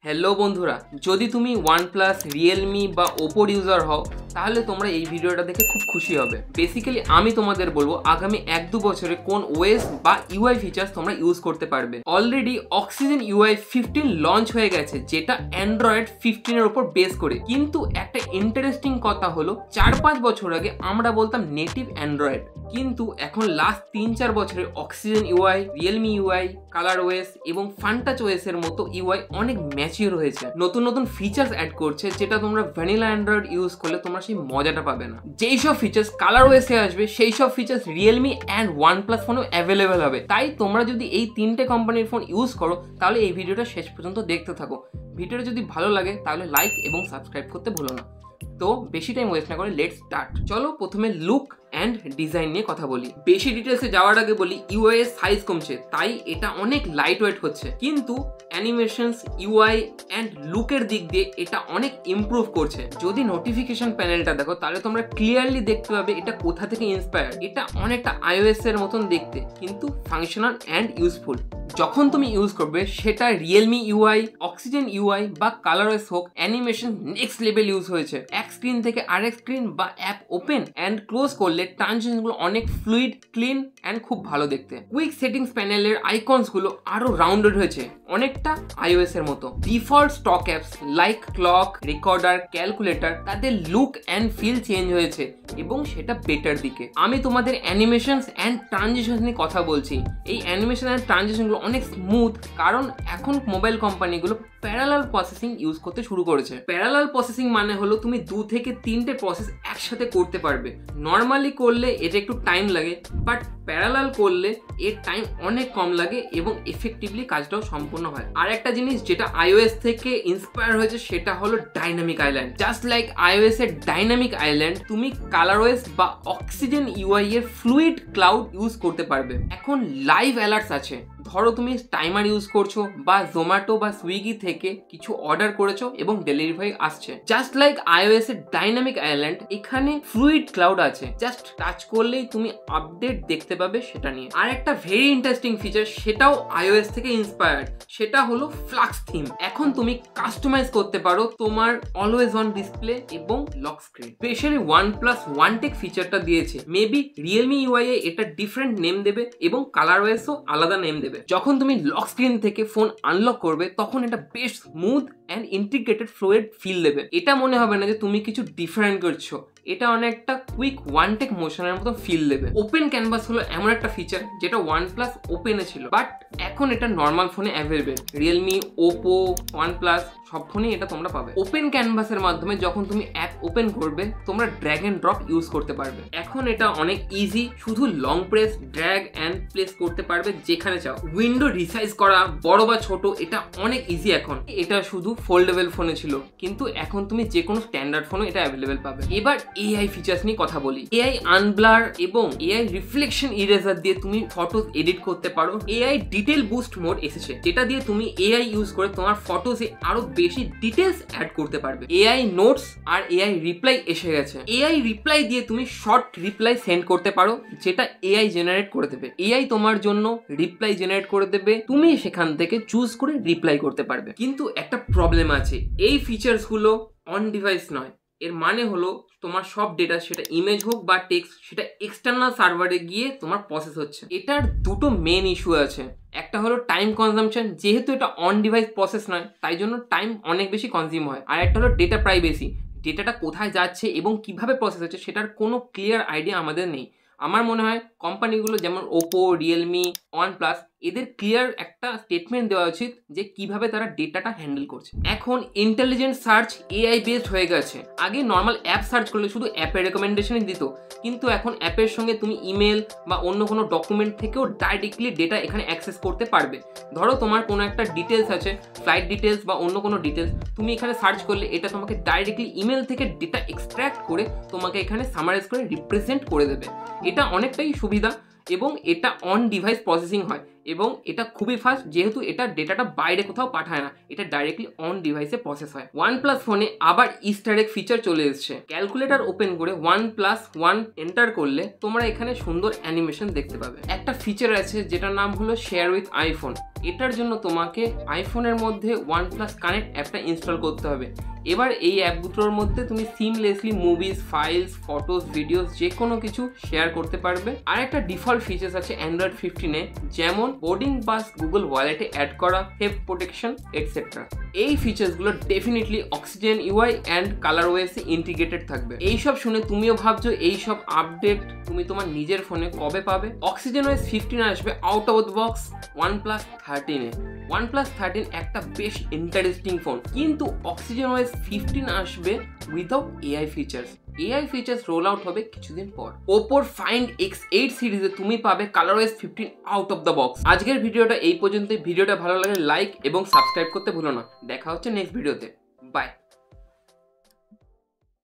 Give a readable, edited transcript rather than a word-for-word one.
Hello বন্ধুরা, যদি তুমি OnePlus, Realme বা Oppo ইউজার হও তাহলে তোমরা এই ভিডিওটা দেখে খুব খুশি হবে। বেসিক্যালি আমি তোমাদের বলবো আগামী 1-2 বছরে কোন ওএস বা ইউআই ফিচার্স তোমরা ইউজ করতে পারবে। অলরেডি অক্সিজেন UI 15 লঞ্চ হয়ে গেছে, যেটা অ্যান্ড্রয়েড 15 এর উপর বেস করে। কিন্তু একটা ইন্টারেস্টিং কথা হলো 4-5 বছর আগে আমরা বলতাম নেটিভ অ্যান্ড্রয়েড, কিন্তু এখন লাস্ট 3-4 বছরে oxygen UI, Realme UI, ColorOS এবং Funtouch OS এর মতো UI অনেক ম্যাচিওর হয়েছে। নতুন নতুন ফিচার্স অ্যাড করছে, যেটা তোমরা ভ্যানিলা অ্যান্ড্রয়েড ইউজ করলে তোমরা সেই মজাটা পাবে না। যেই সব ফিচার্স ColorOS এ আসবে সেই সব ফিচার্স Realme অ্যান্ড OnePlus ফোনেও অ্যাভেলেবেল হবে। তাই তোমরা যদি এই 3টে কোম্পানির ফোন ইউজ করো তাহলে এই ভিডিওটা শেষ পর্যন্ত দেখতে থাকো। ভিডিওটা যদি ভালো লাগে তাহলে লাইক এবং সাবস্ক্রাইব করতে ভুলো না। তো বেশি টাইম ওয়েস্ট না করে লেটস স্টার্ট। চলো প্রথমে লুক অ্যান্ড ডিজাইন নিয়ে কথা বলি। বেশি ডিটেলসে যাওয়ার আগে বলি ইউআই এর সাইজ কমছে, তাই এটা অনেক লাইট ওয়েট হচ্ছে, কিন্তু অ্যানিমেশনস, ইউআই অ্যান্ড লুকের দিক দিয়ে এটা অনেক ইমপ্রুভ করছে। যদি নোটিফিকেশন প্যানেলটা দেখো তাহলে তোমরা ক্লিয়ারলি দেখতে পাবে এটা কোথা থেকে ইন্সপায়ার্ড। এটা অনেকটা iOS এর মতন দেখতে, কিন্তু ফাংশনাল অ্যান্ড ইউজফুল। যখন তুমি ইউজ করবে সেটা Realme UI, Oxygen UI বা ColorOS হোক, অ্যানিমেশন নেক্সট লেভেল ইউজ হয়েছে। এক স্ক্রিন থেকে আরেক স্ক্রিন বা অ্যাপ ওপেন অ্যান্ড ক্লোজ করলে ট্রানজিশনগুলো অনেক ফ্লুইড, ক্লিন অ্যান্ড খুব ভালো দেখতে। কুইক সেটিংস প্যানেলের আইকনসগুলো আরো রাউন্ডেড হয়েছে, অনেকটা iOS এর মতো। Default stock apps like clock, recorder, calculator, তাদের লুক অ্যান্ড ফিল চেঞ্জ হয়েছে এবং সেটা বেটার দিকে। আমি তোমাদের অ্যানিমেশনস অ্যান্ড ট্রানজিশন নিয়ে কথা বলছি। এই অ্যানিমেশন অ্যান্ড ট্রানজিশনগুলো অনেক স্মুথ, কারণ এখন মোবাইল কোম্পানিগুলো প্যারালাল প্রসেসিং ইউজ করতে শুরু করেছে। প্যারালাল প্রসেসিং মানে হলো তুমি 2 থেকে 3টে প্রসেস একসাথে করতে পারবে। নর্মালি করলে এটা একটু টাইম লাগে, বাট প্যারালাল করলে এর টাইম অনেক কম লাগে এবং এফেক্টিভলি কাজটাও সম্পূর্ণ হয়। আর একটা জিনিস যেটা iOS থেকে ইন্সপায়ার হয়েছে সেটা হলো dynamic island. Just like iOS এর ডাইনামিক আইল্যান্ড, তুমি ColorOS বা অক্সিজেন UI এর ফ্লুইড ক্লাউড ইউজ করতে পারবে। এখন লাইভ অ্যালার্টস আছে। ধরো তুমি টাইমার ইউজ করছো বা জোম্যাটো বা সুইগি থেকে কিছু অর্ডার করেছো এবং ডেলিভারি আসছে। জাস্ট লাইক iOS এর ডাইনামিক আইল্যান্ড, এখানে ফ্লুইড ক্লাউড আছে। জাস্ট টাচ করলেই তুমি আপডেট দেখতে পাবে সেটা নিয়ে। আর একটা ভেরি ইন্টারেস্টিং ফিচার, সেটাও iOS থেকে ইন্সপায়ার্ড, সেটা হলো ফ্লাক্স থিম। এখন তুমি কাস্টমাইজ করতে পারো তোমার অলওয়েজ অন ডিসপ্লে এবং lock screen. Specially OnePlus OneTech ফিচারটা দিয়েছে। মেবি Realme UI এ এটা ডিফারেন্ট নেম দেবে এবং ColorOS ও আলাদা নেম দেবে। যখন তুমি লক স্ক্রিন থেকে ফোন আনলক করবে তখন এটা বেশ smooth and integrated fluid feel দেবে। এটা মনে হবে না যে তুমি কিছু ডিফারেন্ট করছো, এটা অনেকটা কুইক OneTech মোশনের মতো ফিল দেবে। ওপেন ক্যানভাস হলো এমন একটা ফিচার যেটা OnePlus ওপেনে ছিল, বাট এখন এটা নর্মাল ফোনে অ্যাভেলেবেল। Realme, Oppo, OnePlus সব ফোনেই এটা তোমরা পাবে। ওপেন ক্যানভাসের মাধ্যমে যখন তুমি অ্যাপ ওপেন করবে তোমরা ড্র্যাগ অ্যান্ড ড্রপ ইউজ করতে পারবে। এখন এটা অনেক ইজি, শুধু long press, drag and place করতে পারবে যেখানে চাও। উইন্ডো রিসাইজ করা, বড় বা ছোট, এটা অনেক ইজি এখন। এটা শুধু ফোল্ডেবল ফোনে ছিল, কিন্তু এখন তুমি যে কোনো স্ট্যান্ডার্ড ফোনে এটা অ্যাভেলেবেল পাবে। এবার AI ফিচার্স নিয়ে কথা বলি। AI আনব্লার এবং AI রিফ্লেকশন ইরেজার দিয়ে তুমি ফটো এডিট করতে পারো। AI ডিটেল বুস্ট মোড এসেছে, যেটা দিয়ে তুমি AI ইউজ করে তোমার ফটোজে আরো বেশি ডিটেলস অ্যাড করতে পারবে। AI নোটস আর AI রিপ্লাই এসে গেছে। AI রিপ্লাই দিয়ে তুমি শর্ট রিপ্লাই সেন্ড করতে পারো, যেটা AI জেনারেট করে দেবে। AI তোমার জন্য রিপ্লাই জেনারেট করে দেবে, তুমি সেখান থেকে চুজ করে রিপ্লাই করতে পারবে। কিন্তু একটা প্রবলেম আছে, এই ফিচার্স গুলো অন ডিভাইস নয়। এর মানে হলো তোমার সব ডেটা, সেটা ইমেজ হোক বা টেক্সট, সেটা এক্সটার্নাল সার্ভারে গিয়ে তোমার প্রসেস হচ্ছে। এটার দুটো মেন ইস্যু আছে। একটা হলো টাইম কনজাম্পশন, যেহেতু এটা অন ডিভাইস প্রসেস নয় তাই জন্য টাইম অনেক বেশি কনজিউম হয়। আর একটা হলো ডেটা প্রাইভেসি, ডেটাটা কোথায় যাচ্ছে এবং কিভাবে প্রসেস হচ্ছে সেটার কোনো ক্লিয়ার আইডিয়া আমাদের নেই। আমার মনে হয় কোম্পানিগুলো যেমন Oppo, Realme, OnePlus, এদের ক্লিয়ার একটা স্টেটমেন্ট দেওয়া উচিত যে কিভাবে তারা ডেটাটা হ্যান্ডেল করছে। এখন ইন্টেলিজেন্ট সার্চ AI বেসড হয়ে গেছে। আগে নর্মাল অ্যাপ সার্চ করলে শুধু অ্যাপের রেকমেন্ডেশনই দিত, কিন্তু এখন অ্যাপের সঙ্গে তুমি ইমেল বা অন্য কোনো ডকুমেন্ট থেকেও ডাইরেক্টলি ডেটা এখানে অ্যাক্সেস করতে পারবে। ধরো তোমার কোনো একটা ডিটেলস আছে, ফ্লাইট ডিটেলস বা অন্য কোনো ডিটেলস, তুমি এখানে সার্চ করলে এটা তোমাকে ডাইরেক্টলি ইমেল থেকে ডেটা এক্সট্র্যাক্ট করে তোমাকে এখানে সামারাইজ করে রিপ্রেজেন্ট করে দেবে। এটা অনেকটাই সুবিধা এবং এটা অন ডিভাইস প্রসেসিং হয় এবং এটা খুবই ফাস্ট, যেহেতু এটা ডেটাটা বাইরে কোথাও পাঠায় না, এটা ডাইরেক্টলি অন ডিভাইসে প্রসেস হয়। OnePlus ফোনে আবার ইস্টার এগ ফিচার চলে এসেছে। ক্যালকুলেটর ওপেন করে 1+1 এন্টার করলে তোমরা এখানে সুন্দর অ্যানিমেশন দেখতে পাবে। একটা ফিচার আছে যেটার নাম হলো শেয়ার উইথ আইফোন। এটার জন্য তোমাকে আইফোনের মধ্যে OnePlus কানেক্ট অ্যাপটা ইনস্টল করতে হবে। এবার এই অ্যাপ দুটোর মধ্যে তুমি seamlessly movies, files, photos, videos যে কোনো কিছু শেয়ার করতে পারবে। আর একটা ডিফল্ট ফিচার্স আছে অ্যান্ড্রয়েড 15-এ, যেমন বোর্ডিং পাস গুগল ওয়ালেটে অ্যাড করা, হেল্প প্রোটেকশন এটসেট্রা। এই ফিচার্সগুলো ডেফিনেটলি অক্সিজেন ইউআই অ্যান্ড কালারওয়েসে ইন্টিগ্রেটেড থাকবে। এইসব শুনে তুমিও ভাবছো এইসব আপডেট তুমি তোমার নিজের ফোনে কবে পাবে? অক্সিজেন ওএস 15 আসবে out of the box OnePlus 13-এ। OnePlus 13 একটা বেশ ইন্টারেস্টিং ফোন, কিন্তু অক্সিজেন ওএস 15 আসবে without AI features. AI features roll out হবে কিছুদিন পর। ওপোর ফাইন্ড X8 সিরিজে তুমি পাবে কালারওয়েস 15 আউট অফ দ্য বক্স। আজকের ভিডিওটা এই পর্যন্তই। ভিডিওটা ভালো লাগলে লাইক এবং সাবস্ক্রাইব করতে ভুলো না। দেখা হচ্ছে নেক্সট ভিডিওতে। বাই।